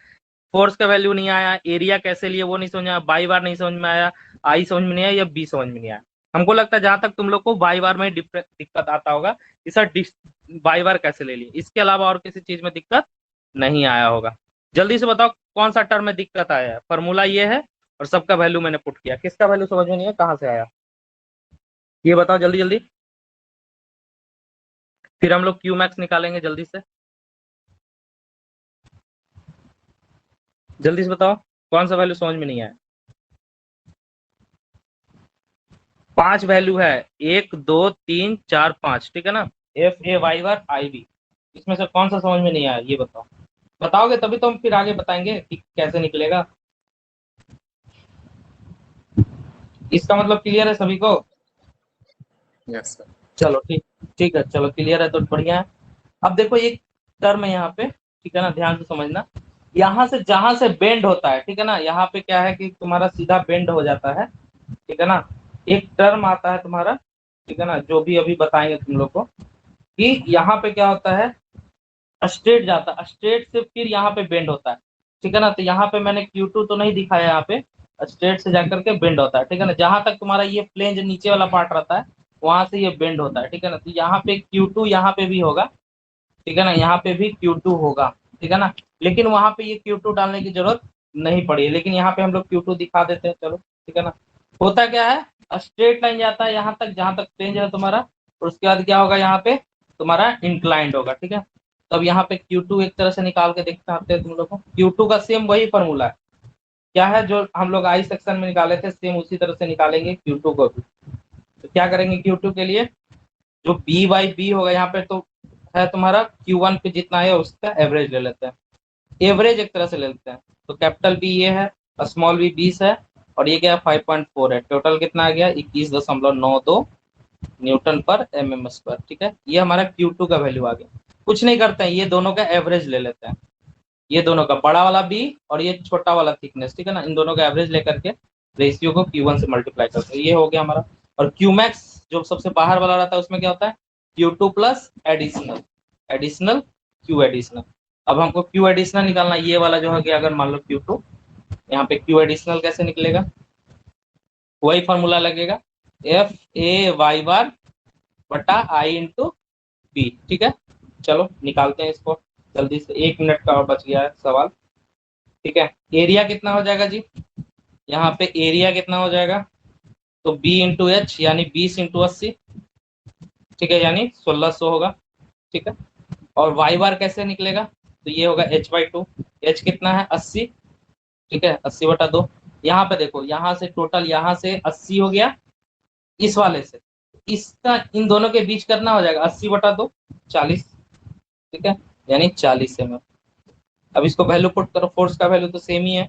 फोर्स का वैल्यू नहीं आया, एरिया कैसे लिए वो नहीं समझ में आया, बाई बार नहीं समझ में आया, आई समझ में नहीं आया, या बी समझ में नहीं आया। हमको लगता है जहां तक तुम लोग को बाई बार में दिक्कत आता होगा कि सर बाई बार कैसे ले लिए, इसके अलावा और किसी चीज में दिक्कत नहीं आया होगा। जल्दी से बताओ कौन सा टर्म में दिक्कत आया है? फॉर्मूला ये है और सबका वैल्यू मैंने पुट किया, किसका वैल्यू समझ में नहीं है, कहाँ से आया ये बताओ जल्दी जल्दी, फिर हम लोग क्यू मैक्स निकालेंगे जल्दी से। जल्दी से बताओ कौन सा वैल्यू समझ में नहीं आया। 5 वैल्यू है, 1 2 3 4 5, ठीक है ना, F A Y bar I B, इसमें से कौन सा समझ में नहीं आया ये बताओ। बताओगे तभी तो हम फिर आगे बताएंगे कि कैसे निकलेगा। इसका मतलब क्लियर है सभी को? यस सर चलो ठीक, ठीक है, चलो क्लियर है तो बढ़िया है। अब देखो एक टर्म है यहाँ पे, ठीक है ना, ध्यान से समझना। यहाँ से जहां से बेंड होता है, ठीक है ना, यहाँ पे क्या है कि तुम्हारा सीधा बेंड हो जाता है, ठीक है ना, एक टर्म आता है तुम्हारा, ठीक है ना, जो भी अभी बताएंगे तुम लोग को, कि यहाँ पे क्या होता है स्ट्रेट जाता है, स्ट्रेट से फिर यहाँ पे बेंड होता है, ठीक है ना। तो यहाँ पे मैंने Q2 तो नहीं दिखाया, यहाँ पे स्ट्रेट से जाकर के बेंड होता है, ठीक है ना। जहां तक तुम्हारा ये प्लेन जो नीचे वाला पार्ट रहता है वहां से ये बेंड होता है, ठीक है ना। तो यहाँ पे Q2 यहाँ पे भी होगा, ठीक है ना, यहाँ पे भी Q2 होगा, ठीक है ना, लेकिन वहां पे ये Q2 डालने की जरूरत नहीं पड़ी है, लेकिन यहाँ पे हम लोग Q2 दिखा देते हैं, चलो ठीक है ना। होता क्या है स्ट्रेट लाइन जाता है यहाँ तक जहां तक प्लेन जो है तुम्हारा, और उसके बाद क्या होगा यहाँ पे तुम्हारा इंक्लाइंड होगा, ठीक है। तब यहाँ पे Q2 एक तरह से निकाल के देखते हैं तुम लोग को। Q2 का सेम वही फॉर्मूला है, क्या है जो हम लोग आई सेक्शन में निकाले थे, सेम उसी तरह से निकालेंगे Q2 को भी। तो क्या करेंगे Q2 के लिए, जो B/B होगा यहाँ पे तो है तुम्हारा Q1 पे जितना है उसका एवरेज ले लेते हैं, एवरेज एक तरह से ले लेते हैं। तो कैपिटल B ये है, स्मॉल b 20 है, और ये क्या 5.4 है, टोटल कितना आ गया 21.92 न्यूटन पर mm स्क्वायर। ठीक है, ये हमारा Q2 का वैल्यू आ गया। कुछ नहीं करते हैं, ये दोनों का एवरेज ले लेते हैं, ये दोनों का बड़ा वाला बी और ये छोटा वाला थिकनेस, ठीक है ना, इन दोनों का एवरेज लेकर के रेशियो को Q1 से मल्टीप्लाई करते हैं, ये हो गया हमारा। और Qmax जो सबसे बाहर वाला रहता है उसमें क्या होता है Q2 plus additional additional Q additional. अब हमको Q एडिशनल निकालना, ये वाला जो है कि अगर मान लो Q2, यहाँ पे Q एडिशनल कैसे निकलेगा, वही फॉर्मूला लगेगा एफ ए वाई बार बटा आई इंटू बी। ठीक है, चलो निकालते हैं इसको जल्दी से, 1 मिनट का और बच गया है सवाल। ठीक है, एरिया कितना हो जाएगा जी, यहाँ पे एरिया कितना हो जाएगा, तो बी इंटू एच यानी 20 × 80, ठीक है, यानी 1600 होगा। ठीक है, और वाई बार कैसे निकलेगा, तो ये होगा h/2, h कितना है 80, ठीक है 80/2। यहाँ पे देखो, यहाँ से टोटल यहाँ से 80 हो गया, इस वाले से इसका इन दोनों के बीच करना हो जाएगा 80/2 40, ठीक है, यानी 40 mm। अब इसको वैल्यू पुट करो, फोर्स का वैल्यू तो सेम ही है,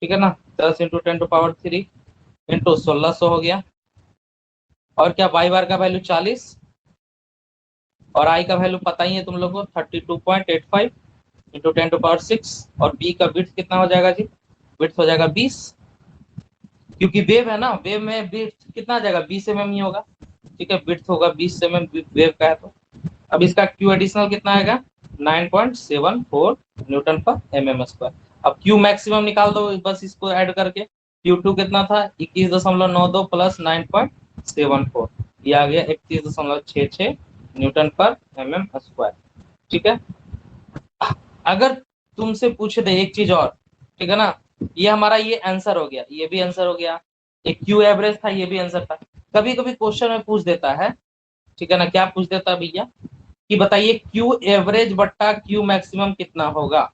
ठीक है ना, 10 × 10⁻³ इंटू 1600 हो गया। और क्या वाई बार का वैल्यू 40 और आई का वैल्यू पता ही है तुम लोग को 32.85 इंटू 10⁻6। और बी का विड्थ कितना हो जाएगा जी, विड्थ हो जाएगा 20, क्योंकि वेव है ना, वेव में विड्थ कितना आ जाएगा 20 mm ही होगा। ठीक है, विड्थ होगा 20 mm वेव का है तो। अब इसका क्यू एडिशनल कितना आएगा 9.74 न्यूटन पर mm स्क्वायर। अब क्यू मैक्सिमम निकाल दो बस इसको ऐड करके, Q2 कितना था 21.92 प्लस 9.74, ये आ गया 31.66 न्यूटन पर mm स्क्वायर। ठीक है, अगर तुमसे पूछे थे एक चीज और, ठीक है ना, ये हमारा ये आंसर हो गया, ये भी आंसर हो गया, एक क्यू एवरेज था, ये भी आंसर था। कभी कभी क्वेश्चन में पूछ देता है, ठीक है ना, क्या पूछ देता है भैया कि बताइए क्यू एवरेज बट्टा क्यू मैक्सिमम कितना होगा।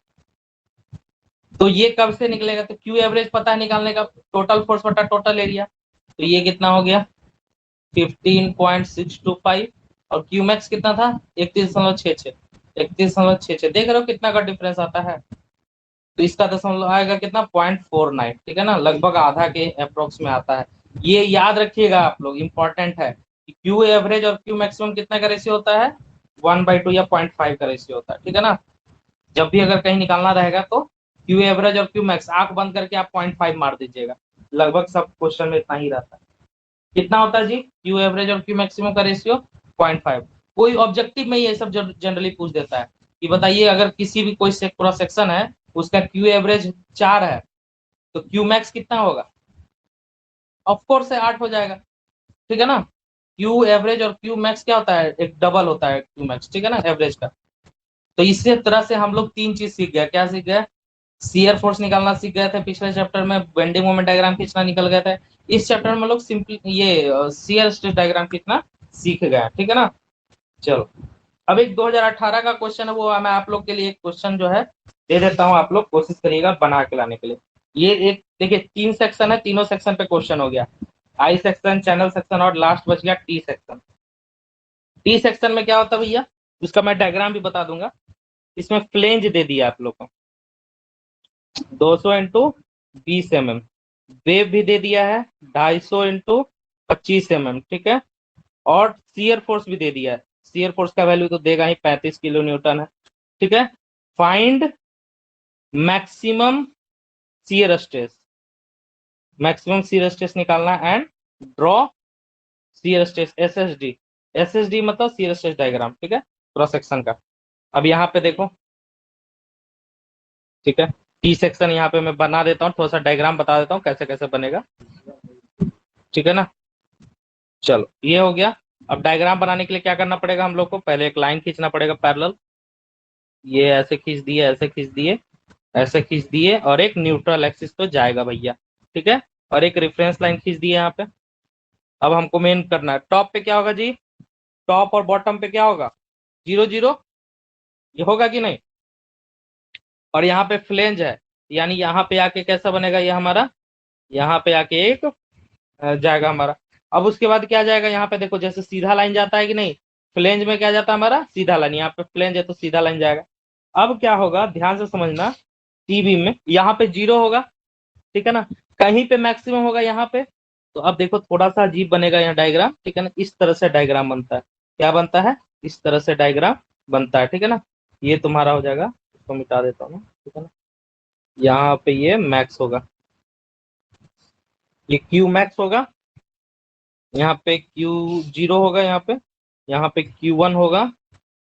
तो ये कब से निकलेगा, तो क्यू एवरेज पता है निकालने का, टोटल फोर्स बट्टा टोटल एरिया, तो ये कितना हो गया 15.625 और क्यू मैक्स कितना था 31.66, 31.66, देख रहे हो कितना का डिफरेंस आता है। तो इसका दशमलव आएगा कितना 0.49, ठीक है ना, लगभग आधा के अप्रोक्स में आता है। ये याद रखिएगा आप लोग, इंपॉर्टेंट है कि क्यू एवरेज और क्यू मैक्सिमम कितना का रेशियो होता है 1/2 या 0.5 का रेशियो होता है। ठीक है ना, जब भी अगर कहीं निकालना रहेगा तो क्यू एवरेज और क्यू मैक्स आंख बंद करके आप 0.5 मार दीजिएगा, लगभग सब क्वेश्चन में इतना ही रहता है। कितना होता है जी क्यू एवरेज और क्यू मैक्सिमम का रेशियो 0.5। कोई ऑब्जेक्टिव में ये सब जनरली पूछ देता है कि बताइए अगर किसी भी कोई क्रॉस सेक्शन है उसका क्यू एवरेज 4 है तो क्यू मैक्स कितना होगा, ऑफकोर्स से 8 हो जाएगा। ठीक है ना, क्यू एवरेज और क्यू मैक्स क्या होता है, एक डबल होता है क्यू मैक्स, ठीक है ना, एवरेज का। तो इसी तरह से हम लोग 3 चीज सीख गए, क्या सीख गए, शियर फोर्स निकालना सीख गए थे पिछले चैप्टर में, बेंडिंग मोमेंट डायग्राम खींचना निकल गए थे। इस चैप्टर में लोग सिंपल ये शियर स्ट्रेस डायग्राम खींचना सीख गए, ठीक है ना। चलो, अब एक 2018 का क्वेश्चन है, वो मैं आप लोग के लिए एक क्वेश्चन जो है दे देता हूँ, आप लोग कोशिश करिएगा बना के लाने के लिए। ये एक देखिए 3 सेक्शन है, तीनों सेक्शन पे क्वेश्चन हो गया, आई सेक्शन, चैनल सेक्शन और लास्ट बच गया टी सेक्शन। टी सेक्शन में क्या होता है भैया, उसका मैं डायग्राम भी बता दूंगा। इसमें फ्लेंज दे दिया आप लोग को 200 × 20 mm, वेव भी दे दिया है 250 × 25 mm, ठीक है, और शियर फोर्स भी दे दिया है। शियर फोर्स का वैल्यू तो देगा ही 35 किलो न्यूटन है। ठीक है, find maximum shear stress, maximum shear stress निकालना and draw shear stress SSD, SSD मतलब शियर स्ट्रेस डायग्राम, ठीक है, क्रॉस सेक्शन का। अब यहाँ पे देखो, ठीक है, टी सेक्शन यहाँ पे मैं बना देता हूँ, थोड़ा सा डायग्राम बता देता हूँ कैसे कैसे बनेगा, ठीक है ना। चलो ये हो गया। अब डायग्राम बनाने के लिए क्या करना पड़ेगा हम लोग को, पहले एक लाइन खींचना पड़ेगा पैरेलल, ये ऐसे खींच दिए, ऐसे खींच दिए, ऐसे खींच दिए, और एक न्यूट्रल एक्सिस पे जाएगा भैया, ठीक है, और एक रेफरेंस लाइन खींच दिए यहाँ पे। अब हमको मेन करना है, टॉप पे क्या होगा जी, टॉप और बॉटम पे क्या होगा 0 0, ये होगा कि नहीं। और यहाँ पे फ्लेंज है, यानी यहाँ पे आके कैसा बनेगा ये हमारा, यहाँ पे आके एक जाएगा हमारा। अब उसके बाद क्या जाएगा, यहाँ पे देखो जैसे सीधा लाइन जाता है कि नहीं, फ्लेंज में क्या जाता है हमारा सीधा लाइन, यहाँ पे फ्लेंज है तो सीधा लाइन जाएगा। अब क्या होगा ध्यान से समझना, टी बीम में यहाँ पे 0 होगा, ठीक है ना, कहीं पे मैक्सिमम होगा यहाँ पे। तो अब देखो थोड़ा सा अजीब बनेगा यहाँ डायग्राम, ठीक है ना, इस तरह से डायग्राम बनता है। क्या बनता है? इस तरह से डायग्राम बनता है, ठीक है ना। ये तुम्हारा हो जाएगा, इसको मिटा देता हूँ, ठीक है ना। यहाँ पे ये मैक्स होगा, ये क्यू मैक्स होगा, यहाँ पे Q0 होगा, यहाँ पे Q1 होगा,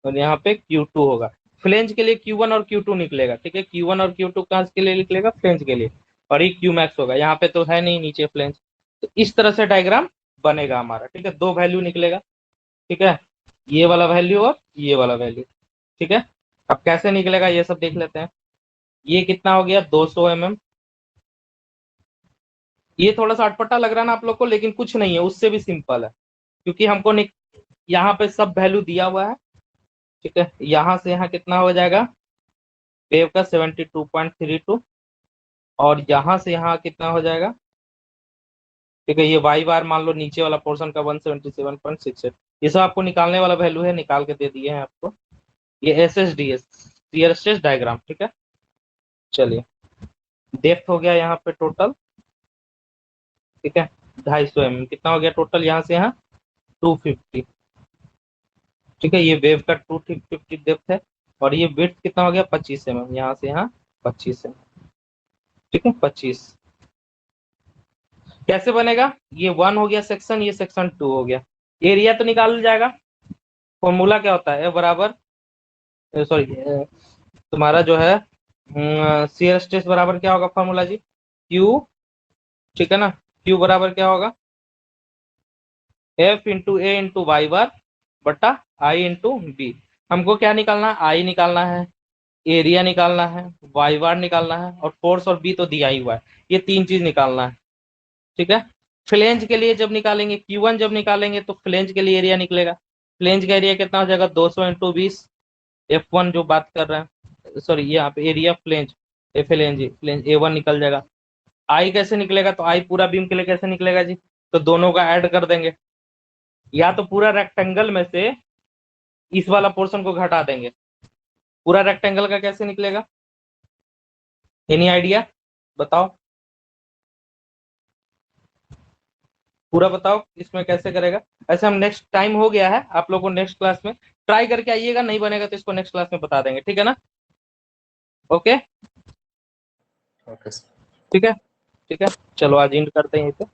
और यहाँ पे Q2 होगा। फ्लेंज के लिए Q1 और Q2 निकलेगा, ठीक है। Q1 और Q2 कहाँ के लिए निकलेगा? फ्लेंज के लिए। और ये Q मैक्स होगा, यहाँ पे तो है नहीं नीचे फ्लेंज। तो इस तरह से डायग्राम बनेगा हमारा, ठीक है। दो वैल्यू निकलेगा, ठीक है, ये वाला वैल्यू और ये वाला वैल्यू, ठीक है। अब कैसे निकलेगा ये सब देख लेते हैं। ये कितना हो गया? 200 mm। ये थोड़ा सा अटपटा लग रहा है ना आप लोग को, लेकिन कुछ नहीं है, उससे भी सिंपल है, क्योंकि हमको यहाँ पे सब वैल्यू दिया हुआ है, ठीक है। यहाँ से यहाँ कितना हो जाएगा वेव का? 72.32। और यहाँ से यहाँ कितना हो जाएगा? ठीक है, ये वाई बार मान लो नीचे वाला पोर्शन का 177.68। ये सब आपको निकालने वाला वैल्यू है, निकाल के दे दिए हैं आपको। ये SSDS शियर स्ट्रेस डायग्राम, ठीक है। चलिए, डेप्थ हो गया यहाँ पे टोटल, ठीक है, 250 mm। कितना हो गया टोटल यहाँ से यहाँ? 250, ठीक है। ये वेव का 250 डेप्थ है। और ये विड्थ कितना हो गया? 25 mm, यहाँ से यहाँ 25 mm, ठीक है, 25। कैसे बनेगा? ये 1 हो गया सेक्शन, ये सेक्शन 2 हो गया। एरिया तो निकाल जाएगा। फॉर्मूला क्या होता है? बराबर, सॉरी, तुम्हारा जो है शियर स्ट्रेस बराबर क्या होगा फॉर्मूला जी? क्यू, ठीक है ना। क्यू बराबर क्या होगा? F इंटू ए इंटू वाई बार बटा आई इंटू बी। हमको क्या निकालना है? आई निकालना है, एरिया निकालना है, वाई बार निकालना है, और फोर्स और बी तो दिया ही हुआ है। ये तीन चीज निकालना है, ठीक है। फ्लेंज के लिए जब निकालेंगे, Q1 जब निकालेंगे तो फ्लेंज के लिए एरिया निकलेगा। फ्लेंज का एरिया कितना हो जाएगा? 200 इंटू 20। F1 जो बात कर रहे हैं, सॉरी, ये यहाँ पे area flange, FLNG flange A1 निकल जाएगा। आई कैसे निकलेगा? तो आई पूरा बीम के लिए कैसे निकलेगा जी? तो दोनों का ऐड कर देंगे, या तो पूरा रेक्टेंगल में से इस वाला पोर्शन को घटा देंगे। पूरा रेक्टेंगल का कैसे निकलेगा? Any idea? बताओ, पूरा बताओ इसमें कैसे करेगा। ऐसे हम नेक्स्ट टाइम हो गया है, आप लोग को नेक्स्ट क्लास में ट्राई करके आइएगा, नहीं बनेगा तो इसको नेक्स्ट क्लास में बता देंगे, ठीक है ना। Okay, okay sir. ठीक है, ठीक है। चलो आज एंड करते हैं यहीं पे।